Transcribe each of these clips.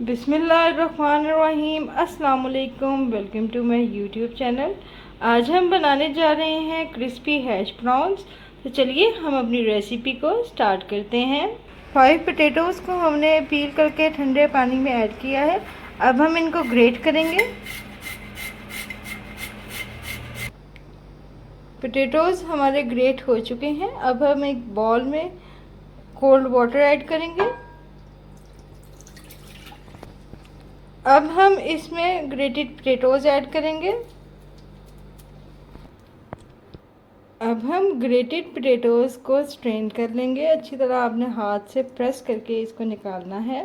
बिस्मिल्लाहिर्रहमानिर्रहीम। अस्सलाम वालेकुम। Welcome to my YouTube channel. आज हम बनाने जा रहे हैं क्रिस्पी हैश ब्राउन्स। तो चलिए हम अपनी रेसिपी को स्टार्ट करते हैं। 5 पोटैटोज़ को हमने पील करके ठंडे पानी में ऐड किया है। अब हम इनको ग्रेट करेंगे। पोटैटोज़ हमारे ग्रेट हो चुके हैं। अब हम एक बाउल में कोल्ड वाटर ऐड करेंगे। अब हम इसमें ग्रेटेड पोटैटोज़ ऐड करेंगे। अब हम ग्रेटेड पोटैटोज़ को स्ट्रेन कर लेंगे। अच्छी तरह आपने हाथ से प्रेस करके इसको निकालना है।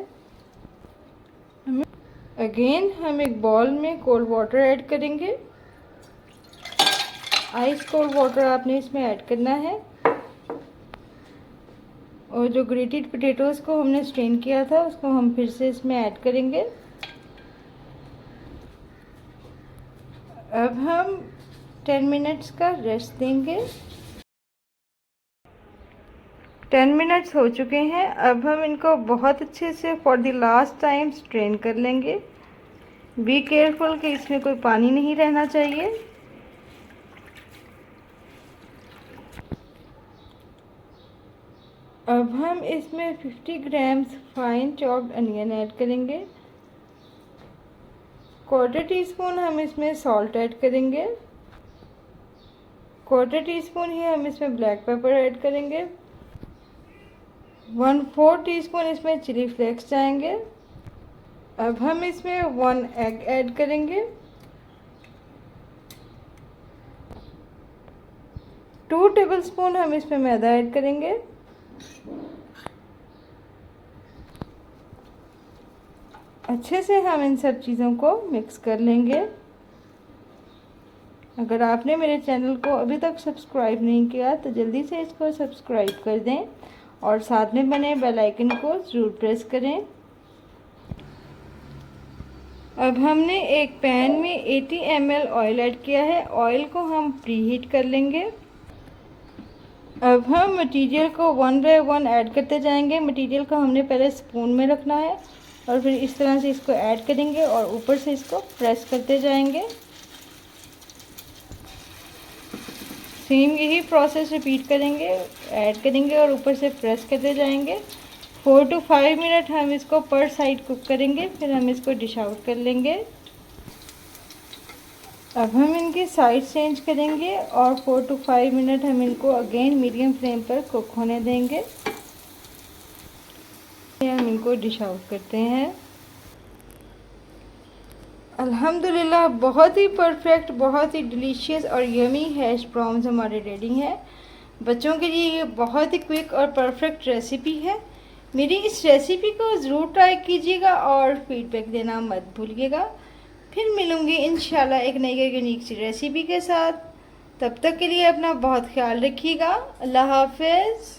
अगेन हम एक बाउल में कोल्ड वाटर ऐड करेंगे। आइस कोल्ड वाटर आपने इसमें ऐड करना है। और जो ग्रेटेड पोटैटोज़ को हमने स्ट्रेन किया था उसको हम फिर से इसमें ऐड करेंगे। अब हम 10 मिनट्स का रेस्ट देंगे। 10 मिनट्स हो चुके हैं। अब हम इनको बहुत अच्छे से for the last time strain कर लेंगे। बी केयरफुल कि इसमें कोई पानी नहीं रहना चाहिए। अब हम इसमें 50 grams fine chopped onion add करेंगे। 1/4 टीस्पून हम इसमें सॉल्ट ऐड करेंगे। 1/4 टीस्पून ही हम इसमें ब्लैक पेपर ऐड करेंगे। 1/4 टीस्पून इसमें चिली फ्लेक्स जाएंगे। अब हम इसमें 1 एग ऐड करेंगे। 2 टेबलस्पून हम इसमें मैदा ऐड करेंगे। अच्छे से हम इन सब चीज़ों को मिक्स कर लेंगे। अगर आपने मेरे चैनल को अभी तक सब्सक्राइब नहीं किया तो जल्दी से इसको सब्सक्राइब कर दें और साथ में बने बेल आइकन को ज़रूर प्रेस करें। अब हमने एक पैन में 80 ml ऑयल ऐड किया है। ऑयल को हम प्रीहीट कर लेंगे। अब हम मटीरियल को 1 बाय 1 ऐड करते जाएंगे। मटीरियल को हमने पहले स्पून में रखना है और फिर इस तरह से इसको ऐड करेंगे और ऊपर से इसको प्रेस करते जाएंगे। सेम यही प्रोसेस रिपीट करेंगे। ऐड करेंगे और ऊपर से प्रेस करते जाएंगे। 4 to 5 मिनट हम इसको पर साइड कुक करेंगे। फिर हम इसको डिश आउट कर लेंगे। अब हम इनकी साइड चेंज करेंगे और 4 to 5 मिनट हम इनको अगेन मीडियम फ्लेम पर कुक होने देंगे। हम इनको डिश आउट करते हैं। अल्हम्दुलिल्लाह बहुत ही परफेक्ट, बहुत ही डिलीशियस और यमी हैश ब्राउन्स हमारे रेडी हैं। बच्चों के लिए ये बहुत ही क्विक और परफेक्ट रेसिपी है। मेरी इस रेसिपी को ज़रूर ट्राई कीजिएगा और फीडबैक देना मत भूलिएगा। फिर मिलूँगी इंशाल्लाह एक नई यूनिक सी रेसिपी के साथ। तब तक के लिए अपना बहुत ख्याल रखिएगा। अल्लाह हाफ़िज़।